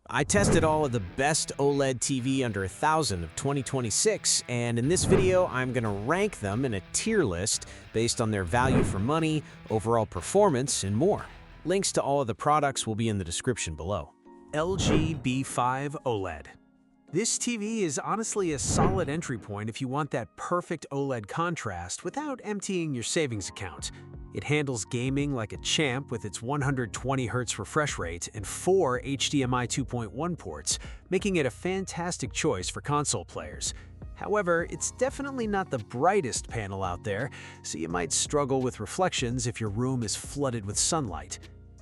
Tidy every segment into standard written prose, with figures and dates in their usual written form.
I tested all of the best OLED TV under 1,000 of 2026, and in this video, I'm going to rank them in a tier list based on their value for money, overall performance, and more. Links to all of the products will be in the description below. LG B5 OLED. This TV is honestly a solid entry point if you want that perfect OLED contrast without emptying your savings account. It handles gaming like a champ with its 120Hz refresh rate and 4 HDMI 2.1 ports, making it a fantastic choice for console players. However, it's definitely not the brightest panel out there, so you might struggle with reflections if your room is flooded with sunlight.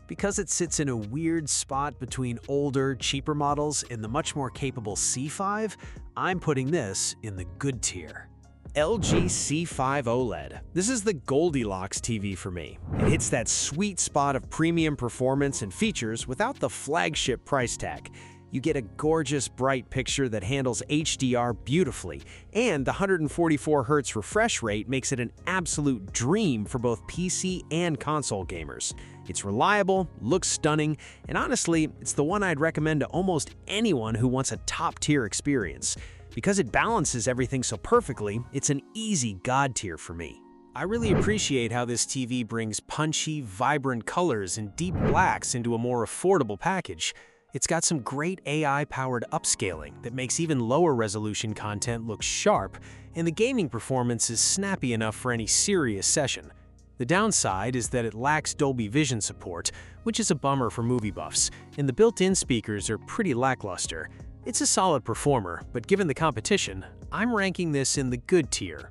Because it sits in a weird spot between older, cheaper models and the much more capable C5, I'm putting this in the good tier. LG C5 OLED. This is the Goldilocks TV for me. It hits that sweet spot of premium performance and features without the flagship price tag. You get a gorgeous, bright picture that handles HDR beautifully, and the 144Hz refresh rate makes it an absolute dream for both PC and console gamers. It's reliable, looks stunning, and honestly, it's the one I'd recommend to almost anyone who wants a top-tier experience. Because it balances everything so perfectly, it's an easy god tier for me. I really appreciate how this TV brings punchy, vibrant colors and deep blacks into a more affordable package. It's got some great AI-powered upscaling that makes even lower-resolution content look sharp, and the gaming performance is snappy enough for any serious session. The downside is that it lacks Dolby Vision support, which is a bummer for movie buffs, and the built-in speakers are pretty lackluster. It's a solid performer, but given the competition, I'm ranking this in the good tier.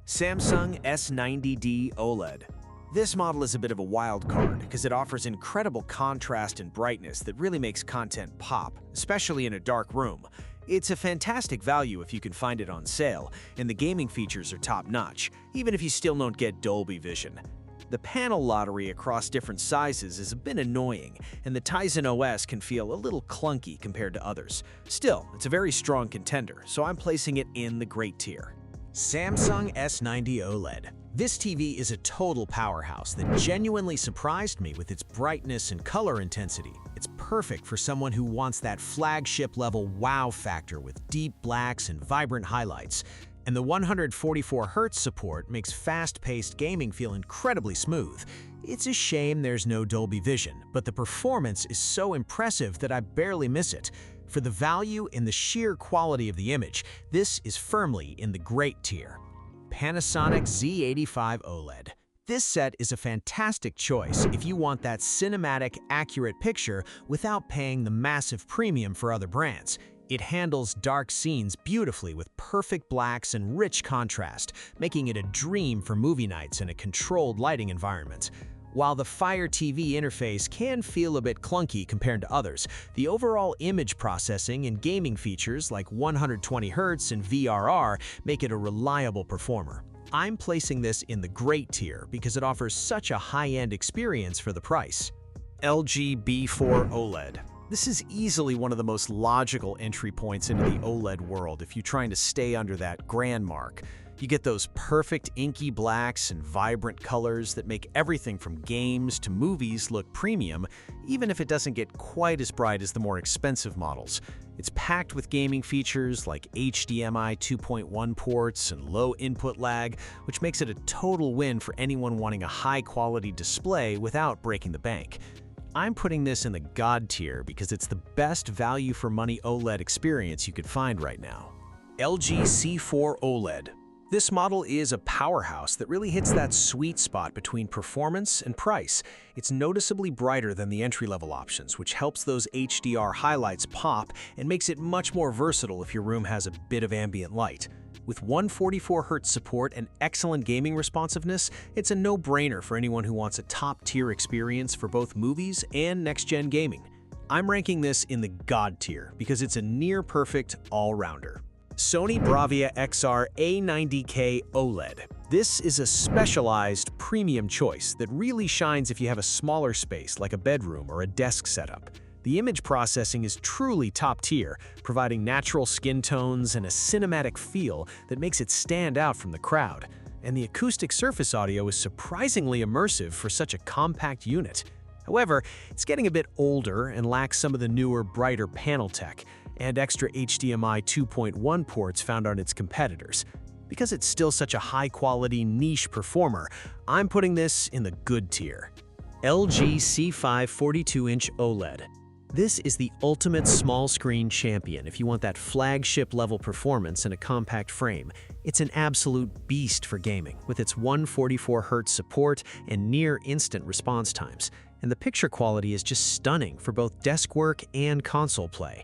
Samsung S90D OLED. This model is a bit of a wild card because it offers incredible contrast and brightness that really makes content pop, especially in a dark room. It's a fantastic value if you can find it on sale, and the gaming features are top-notch, even if you still don't get Dolby Vision. The panel lottery across different sizes is a bit annoying, and the Tizen OS can feel a little clunky compared to others. Still, it's a very strong contender, so I'm placing it in the great tier. Samsung S90 OLED. This TV is a total powerhouse that genuinely surprised me with its brightness and color intensity. It's perfect for someone who wants that flagship-level wow factor with deep blacks and vibrant highlights. And the 144Hz support makes fast-paced gaming feel incredibly smooth. It's a shame there's no Dolby Vision, but the performance is so impressive that I barely miss it. For the value and the sheer quality of the image, this is firmly in the great tier. Panasonic Z85 OLED. This set is a fantastic choice if you want that cinematic, accurate picture without paying the massive premium for other brands. It handles dark scenes beautifully with perfect blacks and rich contrast, making it a dream for movie nights in a controlled lighting environment. While the Fire TV interface can feel a bit clunky compared to others, the overall image processing and gaming features like 120Hz and VRR make it a reliable performer. I'm placing this in the great tier because it offers such a high-end experience for the price. LG B4 OLED. This is easily one of the most logical entry points into the OLED world if you're trying to stay under that grand mark. You get those perfect inky blacks and vibrant colors that make everything from games to movies look premium, even if it doesn't get quite as bright as the more expensive models. It's packed with gaming features like HDMI 2.1 ports and low input lag, which makes it a total win for anyone wanting a high-quality display without breaking the bank. I'm putting this in the god tier because it's the best value for money OLED experience you could find right now. LG C4 OLED. This model is a powerhouse that really hits that sweet spot between performance and price. It's noticeably brighter than the entry-level options, which helps those HDR highlights pop and makes it much more versatile if your room has a bit of ambient light. With 144Hz support and excellent gaming responsiveness, it's a no-brainer for anyone who wants a top-tier experience for both movies and next-gen gaming. I'm ranking this in the god tier because it's a near-perfect all-rounder. Sony Bravia XR A90K OLED. This is a specialized premium choice that really shines if you have a smaller space like a bedroom or a desk setup. The image processing is truly top tier, providing natural skin tones and a cinematic feel that makes it stand out from the crowd. And the acoustic surface audio is surprisingly immersive for such a compact unit. However, it's getting a bit older and lacks some of the newer, brighter panel tech and extra HDMI 2.1 ports found on its competitors. Because it's still such a high-quality, niche performer, I'm putting this in the good tier. LG C5 42-inch OLED. This is the ultimate small-screen champion if you want that flagship-level performance in a compact frame. It's an absolute beast for gaming, with its 144Hz support and near-instant response times. And the picture quality is just stunning for both desk work and console play.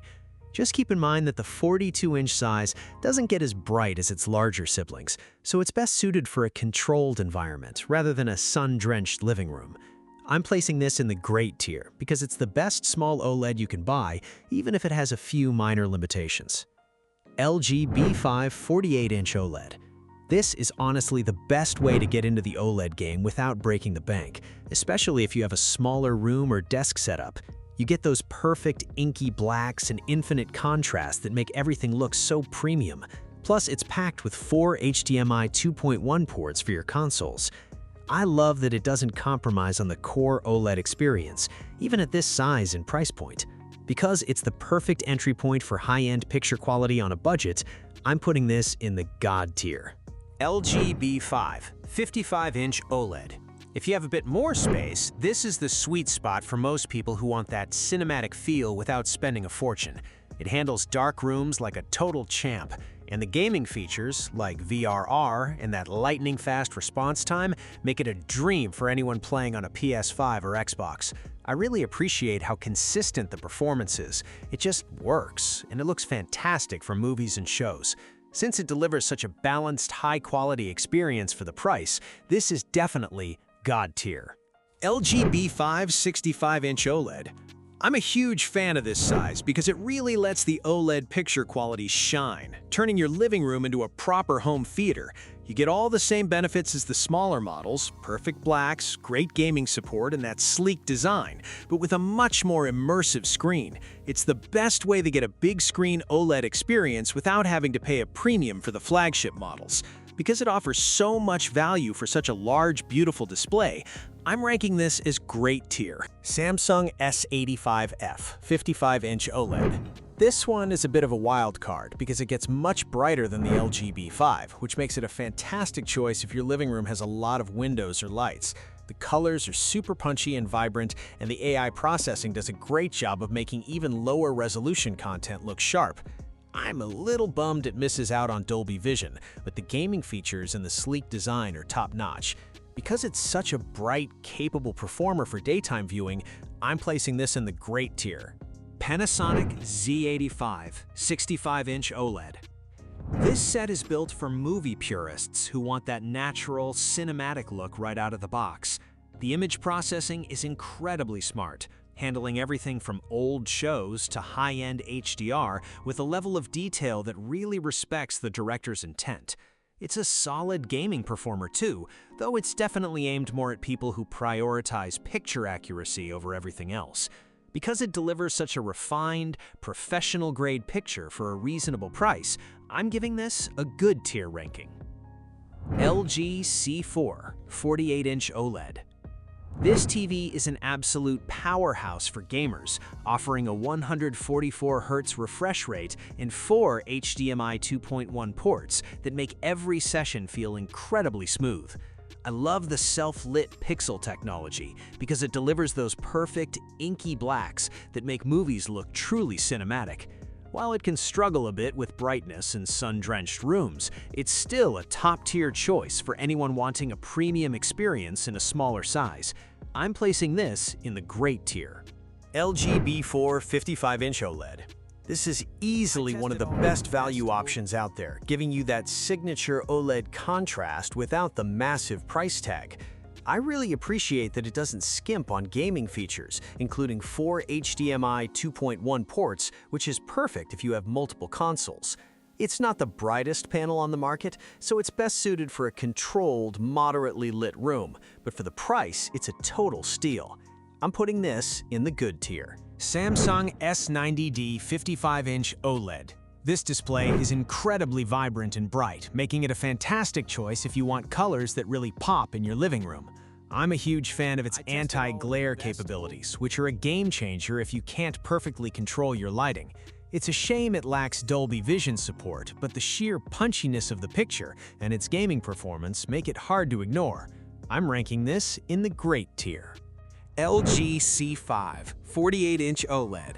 Just keep in mind that the 42-inch size doesn't get as bright as its larger siblings, so it's best suited for a controlled environment rather than a sun-drenched living room. I'm placing this in the great tier because it's the best small OLED you can buy, even if it has a few minor limitations. LG B5 48-inch OLED. This is honestly the best way to get into the OLED game without breaking the bank, especially if you have a smaller room or desk setup. You get those perfect inky blacks and infinite contrast that make everything look so premium. Plus, it's packed with 4 HDMI 2.1 ports for your consoles. I love that it doesn't compromise on the core OLED experience, even at this size and price point. Because it's the perfect entry point for high-end picture quality on a budget, I'm putting this in the God tier. LG B5 55-inch OLED. If you have a bit more space, this is the sweet spot for most people who want that cinematic feel without spending a fortune. It handles dark rooms like a total champ, and the gaming features, like VRR and that lightning-fast response time, make it a dream for anyone playing on a PS5 or Xbox. I really appreciate how consistent the performance is. It just works, and it looks fantastic for movies and shows. Since it delivers such a balanced, high-quality experience for the price, this is definitely God tier. LG B5 65-inch OLED. I'm a huge fan of this size because it really lets the OLED picture quality shine, turning your living room into a proper home theater. You get all the same benefits as the smaller models, perfect blacks, great gaming support, and that sleek design, but with a much more immersive screen. It's the best way to get a big screen OLED experience without having to pay a premium for the flagship models. Because it offers so much value for such a large, beautiful display, I'm ranking this as great tier. Samsung S85F 55-inch OLED. This one is a bit of a wild card because it gets much brighter than the LG B5, which makes it a fantastic choice if your living room has a lot of windows or lights. The colors are super punchy and vibrant, and the AI processing does a great job of making even lower resolution content look sharp. I'm a little bummed it misses out on Dolby Vision, but the gaming features and the sleek design are top-notch. Because it's such a bright, capable performer for daytime viewing, I'm placing this in the great tier. Panasonic Z85 65-inch OLED. This set is built for movie purists who want that natural, cinematic look right out of the box. The image processing is incredibly smart, handling everything from old shows to high-end HDR with a level of detail that really respects the director's intent. It's a solid gaming performer too, though it's definitely aimed more at people who prioritize picture accuracy over everything else. Because it delivers such a refined, professional-grade picture for a reasonable price, I'm giving this a good tier ranking. LG C4 48-inch OLED. This TV is an absolute powerhouse for gamers, offering a 144Hz refresh rate and 4 HDMI 2.1 ports that make every session feel incredibly smooth. I love the self-lit pixel technology because it delivers those perfect, inky blacks that make movies look truly cinematic. While it can struggle a bit with brightness in sun-drenched rooms, it's still a top-tier choice for anyone wanting a premium experience in a smaller size. I'm placing this in the great tier. LG B4 55-inch OLED. This is easily one of the best value options out there, giving you that signature OLED contrast without the massive price tag. I really appreciate that it doesn't skimp on gaming features, including 4 HDMI 2.1 ports, which is perfect if you have multiple consoles. It's not the brightest panel on the market, so it's best suited for a controlled, moderately lit room, but for the price, it's a total steal. I'm putting this in the good tier. Samsung S90D 55-inch OLED. This display is incredibly vibrant and bright, making it a fantastic choice if you want colors that really pop in your living room. I'm a huge fan of its anti-glare capabilities, which are a game changer if you can't perfectly control your lighting. It's a shame it lacks Dolby Vision support, but the sheer punchiness of the picture and its gaming performance make it hard to ignore. I'm ranking this in the great tier. LG C5 48-inch OLED.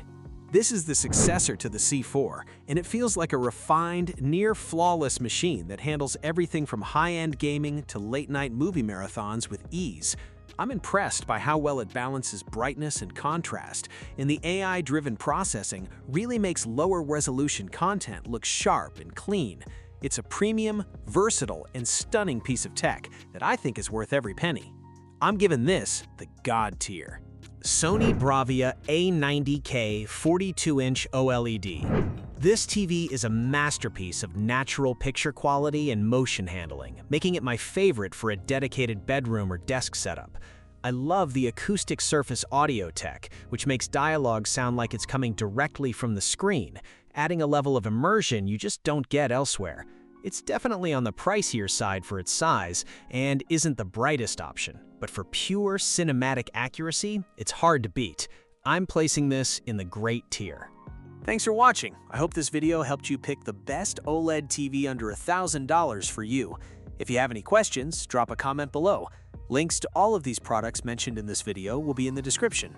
This is the successor to the C4, and it feels like a refined, near-flawless machine that handles everything from high-end gaming to late-night movie marathons with ease. I'm impressed by how well it balances brightness and contrast, and the AI-driven processing really makes lower-resolution content look sharp and clean. It's a premium, versatile, and stunning piece of tech that I think is worth every penny. I'm giving this the God tier. Sony Bravia A90K 42-inch OLED. This TV is a masterpiece of natural picture quality and motion handling, making it my favorite for a dedicated bedroom or desk setup. I love the acoustic surface audio tech, which makes dialogue sound like it's coming directly from the screen, adding a level of immersion you just don't get elsewhere. It's definitely on the pricier side for its size and isn't the brightest option, but for pure cinematic accuracy, it's hard to beat. I'm placing this in the great tier. Thanks for watching. I hope this video helped you pick the best OLED TV under $1,000 for you. If you have any questions, drop a comment below. Links to all of these products mentioned in this video will be in the description.